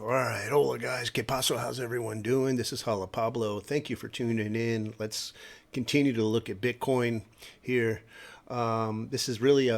All right, hola guys, ¿Qué paso? How's everyone doing? This is Hala Pablo. Thank you for tuning in. Let's continue to look at Bitcoin here. This is really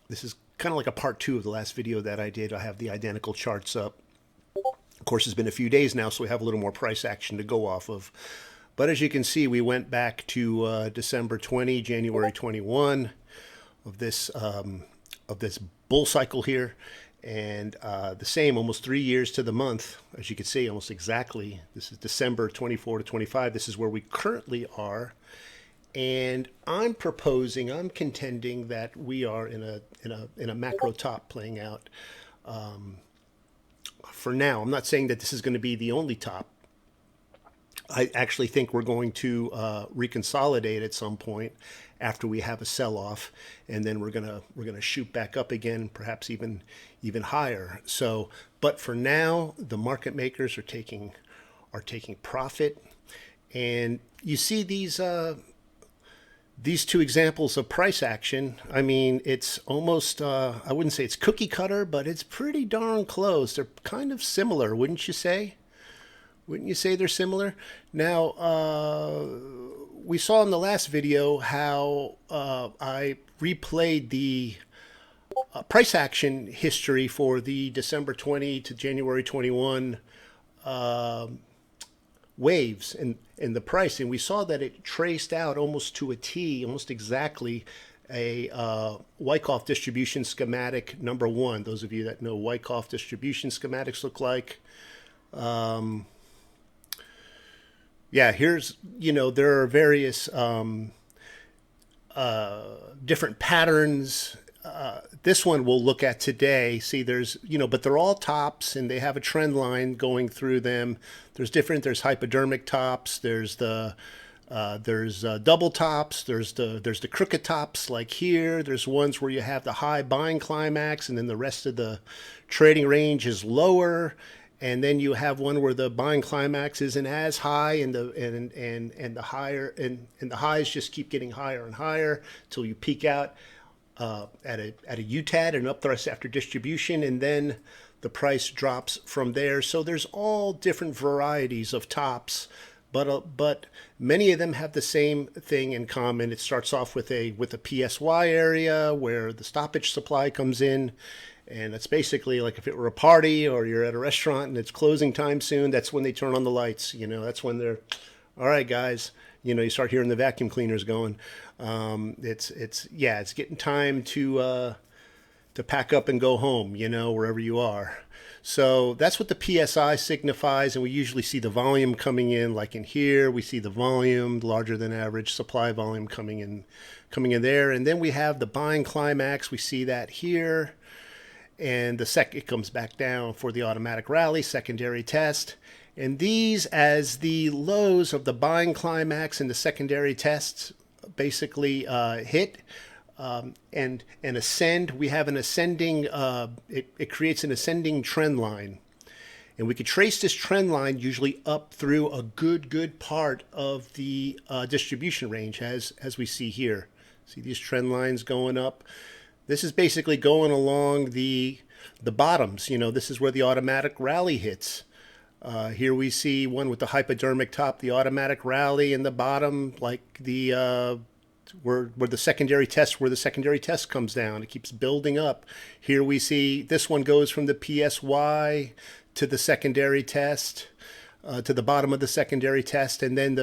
this is kind of like a part two of the last video that I did. I have the identical charts up. Of course, it's been a few days now, so we have a little more price action to go off of. But as you can see, we went back to December 20, January 21 of this bull cycle here, and the same, almost 3 years to the month, as you can see, almost exactly. This is December 24 to 25. This is where we currently are, and I'm contending that we are in a macro top playing out for now. I'm not saying that this is going to be the only top. I actually think we're going to reconsolidate at some point after we have a sell-off, and then we're gonna shoot back up again, perhaps even higher. So, but for now, the market makers are taking profit, and you see these two examples of price action. I mean, it's almost I wouldn't say it's cookie cutter, but it's pretty darn close. They're kind of similar, wouldn't you say? Wouldn't you say they're similar? Now, we saw in the last video how I replayed the price action history for the December 20 to January 21 waves in the price. And we saw that it traced out almost to a T, almost exactly a Wyckoff distribution schematic number one. Those of you that know Wyckoff distribution schematics look like. Yeah, here's, there are various different patterns. This one we'll look at today. See, there's, but they're all tops and they have a trend line going through them. There's hypodermic tops. There's double tops. There's the crooked tops like here. There's ones where you have the high buying climax and then the rest of the trading range is lower. And then you have one where the buying climax isn't as high, and the highs just keep getting higher and higher till you peak out at a UTAD, an upthrust after distribution, and then the price drops from there. So there's all different varieties of tops, but many of them have the same thing in common. It starts off with a PSY area where the stoppage supply comes in. And it's basically like if it were a party or you're at a restaurant and it's closing time soon, that's when they turn on the lights. That's when they're, all right, guys, you start hearing the vacuum cleaners going. It's getting time to pack up and go home, wherever you are. So that's what the PSI signifies. And we usually see the volume coming in, like in here, we see the volume larger than average supply volume coming in there. And then we have the buying climax. We see that here. And it comes back down for the automatic rally, secondary test. And these, as the lows of the buying climax and the secondary tests basically hit and ascend, we have an ascending, it creates an ascending trend line. And we could trace this trend line usually up through a good part of the distribution range, as we see here. See these trend lines going up. This is basically going along the bottoms. This is where the automatic rally hits. Here we see one with the hypodermic top, the automatic rally in the bottom, like where the secondary test comes down. It keeps building up. Here we see this one goes from the PSY to the secondary test, to the bottom of the secondary test, and then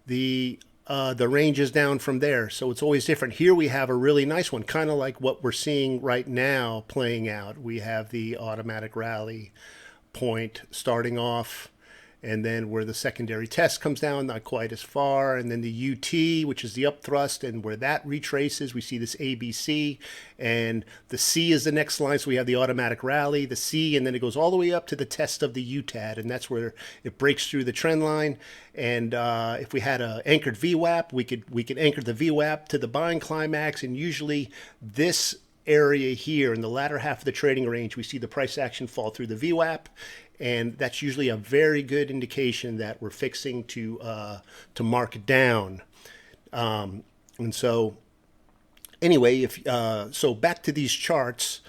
the range is down from there. So it's always different. Here we have a really nice one, kind of like what we're seeing right now playing out. We have the automatic rally point starting off, and then where the secondary test comes down, not quite as far, and then the UT, which is the upthrust, and where that retraces, we see this ABC, and the C is the next line, so we have the automatic rally, the C, and then it goes all the way up to the test of the UTAD, and that's where it breaks through the trend line. And if we had a anchored VWAP, we could anchor the VWAP to the buying climax, and usually this area here in the latter half of the trading range, we see the price action fall through the VWAP, and that's usually a very good indication that we're fixing to mark down. And so anyway, so back to these charts,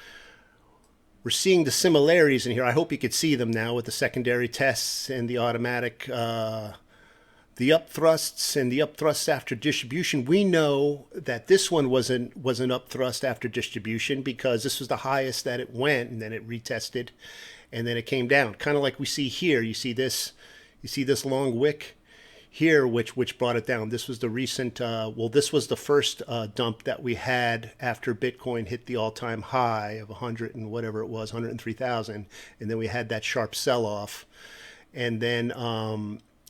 we're seeing the similarities in here. I hope you could see them now with the secondary tests and the automatic, the up thrusts and the up thrusts after distribution. We know that this one was an up thrust after distribution because this was the highest that it went, and then it retested, and then it came down. Kind of like we see here. You see this long wick here, which brought it down. This was the recent, this was the first dump that we had after Bitcoin hit the all-time high of 100 and whatever it was, 103,000, and then we had that sharp sell-off, and then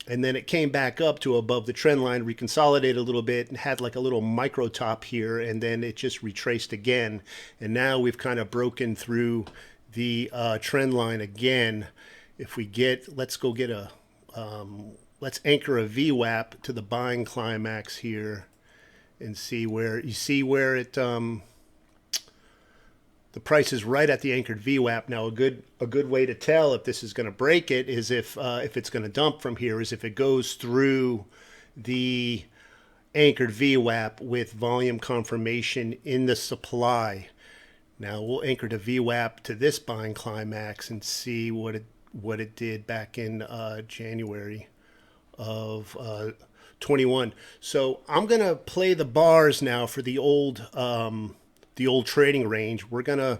it came back up to above the trend line, reconsolidated a little bit, and had like a little micro top here, and then it just retraced again, and now we've kind of broken through the trend line again. If we get, let's go get a let's anchor a VWAP to the buying climax here and see where it the price is right at the anchored VWAP. Now a good way to tell if this is going to break it is if it's going to dump from here is if it goes through the anchored VWAP with volume confirmation in the supply. Now we'll anchor the VWAP to this buying climax and see what it did back in January of 21. So I'm gonna play the bars now for the old trading range. We're gonna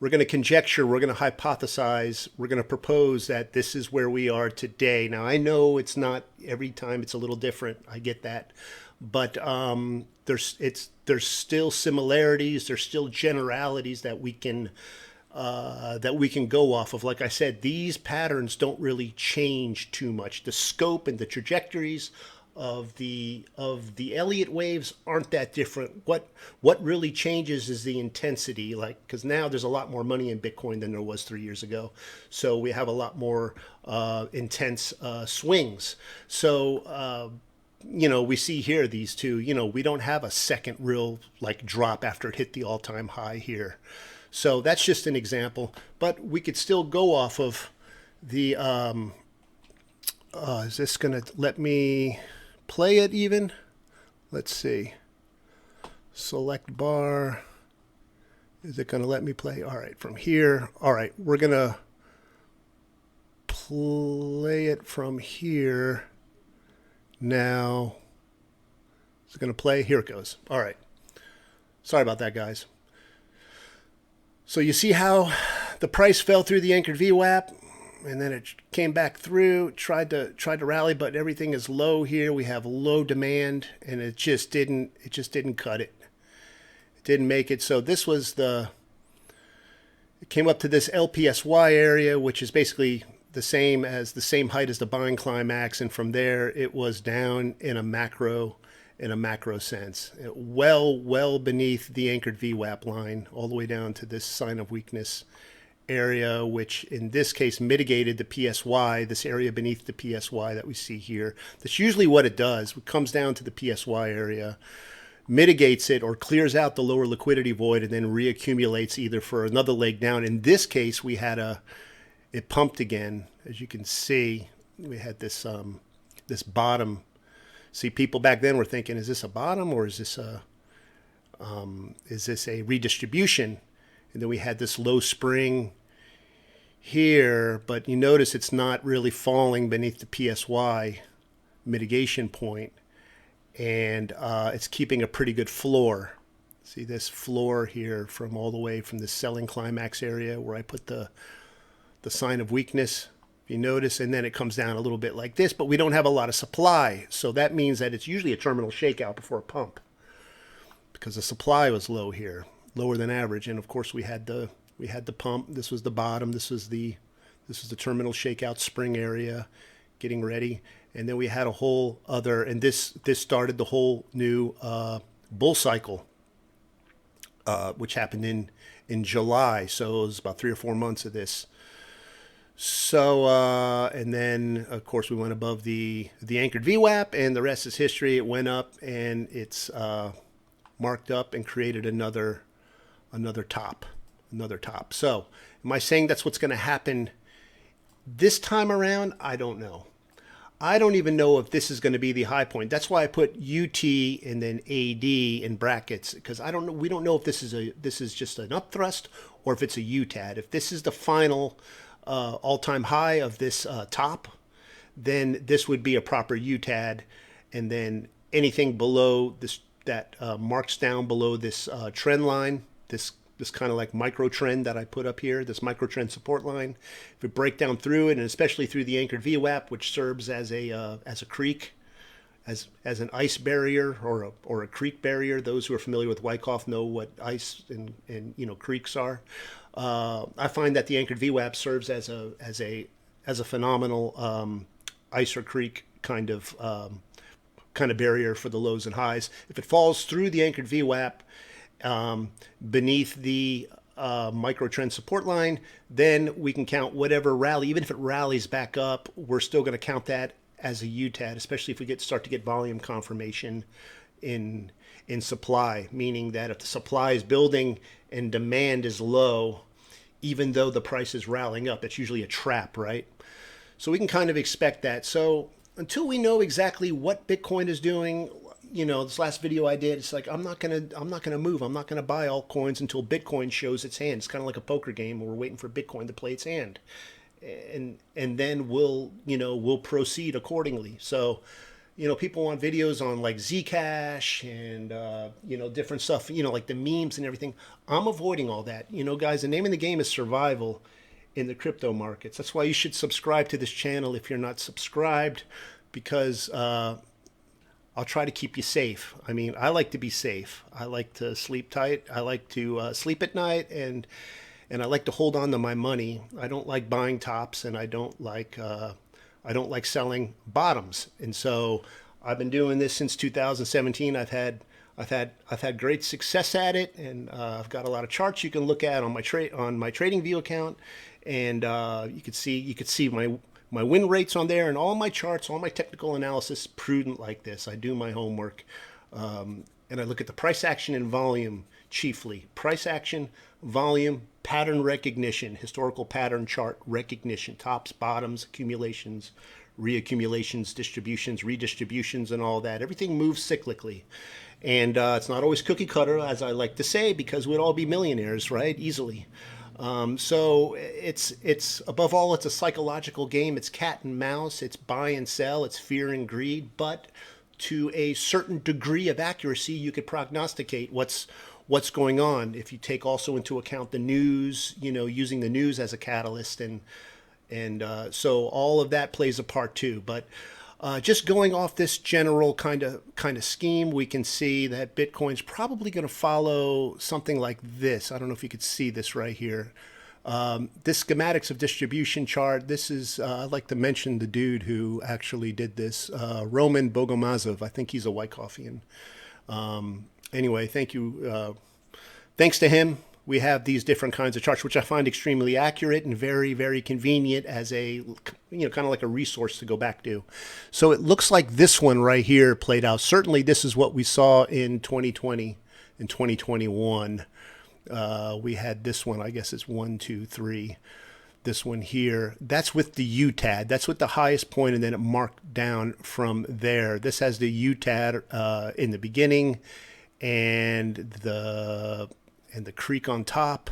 conjecture, we're gonna hypothesize, we're gonna propose that this is where we are today. Now I know it's not every time, it's a little different. I get that, but there's still similarities. There's still generalities that we can go off of. Like I said, these patterns don't really change too much. The scope and the trajectories of the Elliott waves aren't that different. What really changes is the intensity, like, because now there's a lot more money in Bitcoin than there was 3 years ago. So we have a lot more intense swings. So we see here these two, we don't have a second real like drop after it hit the all-time high here. So that's just an example, but we could still go off of the, is this going to let me play it even? Let's see. Select bar. Is it going to let me play? All right, from here. All right, we're going to play it from here. Now, is it going to play? Here it goes. All right. Sorry about that, guys. So you see how the price fell through the anchored VWAP, and then it came back through, tried to rally, but everything is low here. We have low demand, and it just didn't cut it. It didn't make it. So this was it came up to this LPSY area, which is basically the same height as the buying climax, and from there it was down in a macro sense, well beneath the anchored VWAP line, all the way down to this sign of weakness area, which in this case mitigated the PSY, this area beneath the PSY that we see here. That's usually what it does. It comes down to the PSY area, mitigates it or clears out the lower liquidity void, and then reaccumulates either for another leg down. In this case, we had it pumped again. As you can see, we had this bottom. See, people back then were thinking, is this a bottom or is this a redistribution? And then we had this low spring here, but you notice it's not really falling beneath the PSY mitigation point, and it's keeping a pretty good floor. See this floor here from all the way from the selling climax area where I put the sign of weakness. You notice, and then it comes down a little bit like this, but we don't have a lot of supply. So that means that it's usually a terminal shakeout before a pump because the supply was low here, lower than average. And of course we had the pump. This was the bottom. This was the terminal shakeout spring area getting ready. And then we had a whole other, and this started the whole new bull cycle, which happened in July. So it was about 3 or 4 months of this. So, and then, of course, we went above the anchored VWAP, and the rest is history. It went up, and it's marked up and created another top. So, am I saying that's what's going to happen this time around? I don't know. I don't even know if this is going to be the high point. That's why I put UT and then AD in brackets, because I don't know. We don't know if this is just an upthrust or if it's a UTAD. If this is the final all-time high of this top, then this would be a proper UTAD, and then anything below this that marks down below this trend line, this kind of like micro trend that I put up here, this micro trend support line. If we break down through it, and especially through the anchored VWAP, which serves as a creek, as an ice barrier or a creek barrier. Those who are familiar with Wyckoff know what ice and creeks are. I find that the anchored VWAP serves as a phenomenal ice or creek kind of barrier for the lows and highs. If it falls through the anchored VWAP beneath the micro trend support line, then we can count whatever rally. Even if it rallies back up, we're still going to count that as a UTAD, especially if we start to get volume confirmation in supply, meaning that if the supply is building and demand is low, even though the price is rallying up, it's usually a trap, right? So we can kind of expect that. So until we know exactly what Bitcoin is doing, this last video I did, it's like I'm not gonna move. I'm not gonna buy altcoins until Bitcoin shows its hand. It's kind of like a poker game where we're waiting for Bitcoin to play its hand, and then we'll proceed accordingly. So, people want videos on like Zcash and different stuff, like the memes and everything. I'm avoiding all that. Guys, the name of the game is survival in the crypto markets. That's why you should subscribe to this channel if you're not subscribed, because I'll try to keep you safe. I mean, I like to be safe. I like to sleep tight. I like to sleep at night, and I like to hold on to my money. I don't like buying tops, and I don't like selling bottoms. And so I've been doing this since 2017. I've had great success at it, and I've got a lot of charts you can look at on my TradingView account, and you could see my win rates on there, and all my charts, all my technical analysis, prudent like this. I do my homework, and I look at the price action and volume chiefly. Price action, volume, pattern recognition, historical pattern chart recognition, tops, bottoms, accumulations, reaccumulations, distributions, redistributions, and all that. Everything moves cyclically. And it's not always cookie cutter, as I like to say, because we'd all be millionaires, right? Easily. So it's above all, it's a psychological game. It's cat and mouse. It's buy and sell. It's fear and greed. But to a certain degree of accuracy, you could prognosticate what's going on if you take also into account the news. Using the news as a catalyst, and so all of that plays a part too. But just going off this general kind of scheme, we can see that Bitcoin's probably going to follow something like this. I don't know if you could see this right here. This schematics of distribution chart. This is I'd like to mention the dude who actually did this, Roman Bogomazov. I think he's a Wyckofian. Anyway, thank you. Thanks to him, we have these different kinds of charts, which I find extremely accurate and very, very convenient as a, kind of like a resource to go back to. So it looks like this one right here played out. Certainly this is what we saw in 2020 and 2021. We had this one, I guess it's 1, 2, 3. This one here, that's with the UTAD. That's with the highest point, and then it marked down from there. This has the UTAD in the beginning, and the creek on top.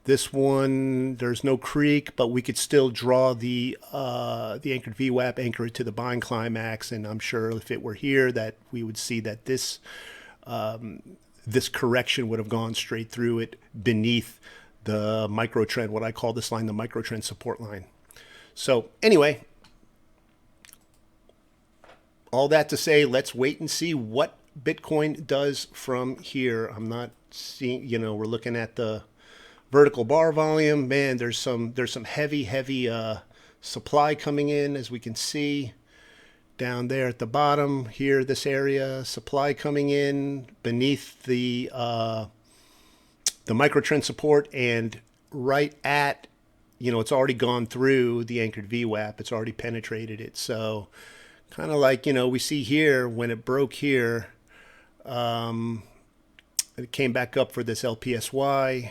This one, there's no creek, but we could still draw the anchored VWAP, anchor it to the buying climax, and I'm sure if it were here that we would see that this correction would have gone straight through it beneath the micro trend, what I call this line the micro trend support line. So anyway, all that to say, let's wait and see what Bitcoin does from here. I'm not seeing, we're looking at the vertical bar volume. Man, there's some heavy supply coming in, as we can see down there at the bottom here, this area, supply coming in beneath the micro trend support, and right at, it's already gone through the anchored VWAP. It's already penetrated it. So kind of like, we see here when it broke here, it came back up for this LPSY,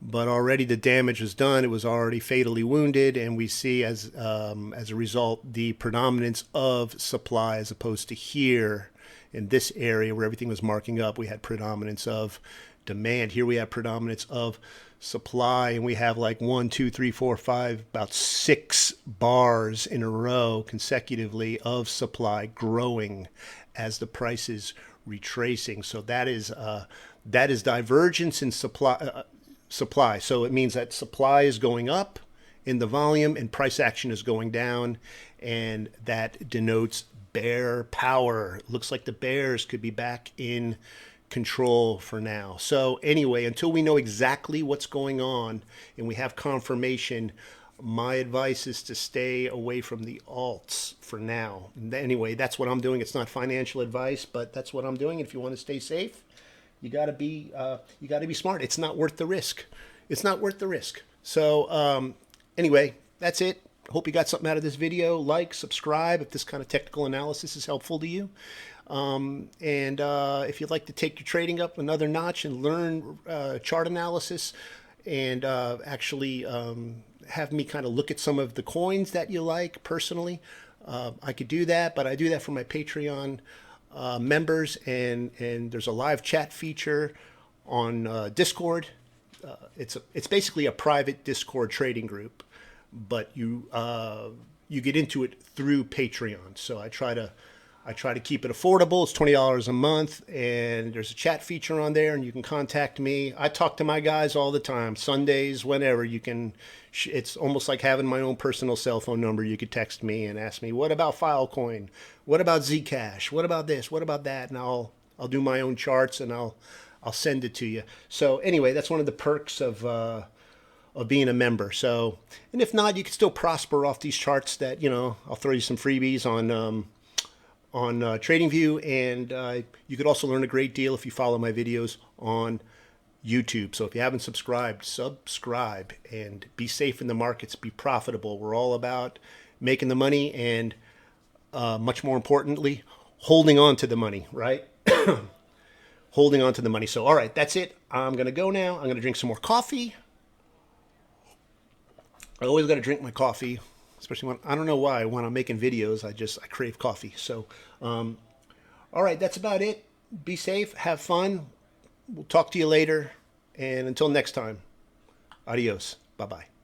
but already the damage was done. It was already fatally wounded, and we see as a result the predominance of supply, as opposed to here in this area where everything was marking up. We had predominance of demand. Here we have predominance of supply, and we have like 1, 2, 3, 4, 5, about 6 bars in a row consecutively of supply growing as the price is retracing. So that is divergence in supply. So it means that supply is going up in the volume and price action is going down, and that denotes bear power. Looks like the bears could be back in control for now. So anyway, until we know exactly what's going on and we have confirmation, my advice is to stay away from the alts for now. Anyway, that's what I'm doing. It's not financial advice, but that's what I'm doing. If you want to stay safe, you got to be smart. It's not worth the risk. It's not worth the risk. So anyway, that's it. Hope you got something out of this video. Like, subscribe if this kind of technical analysis is helpful to you. If you'd like to take your trading up another notch and learn chart analysis and actually have me kind of look at some of the coins that you like personally, I could do that, but I do that for my Patreon members, and there's a live chat feature on Discord. It's basically a private Discord trading group, but you get into it through Patreon. So I try to keep it affordable. It's $20 a month, and there's a chat feature on there, and you can contact me. I talk to my guys all the time, Sundays, whenever you can. It's almost like having my own personal cell phone number. You could text me and ask me, what about Filecoin? What about Zcash? What about this? What about that? And I'll do my own charts, and I'll send it to you. So anyway, that's one of the perks of being a member. So, and if not, you can still prosper off these charts that, I'll throw you some freebies on TradingView, and you could also learn a great deal if you follow my videos on YouTube. So if you haven't subscribed, subscribe, and be safe in the markets, be profitable. We're all about making the money and much more importantly, holding on to the money, right? Holding on to the money. So, all right, that's it. I'm going to go now. I'm going to drink some more coffee. I always got to drink my coffee, especially when, I don't know why, when I'm making videos, I crave coffee. So, all right, that's about it. Be safe, have fun. We'll talk to you later. And until next time, adios. Bye-bye.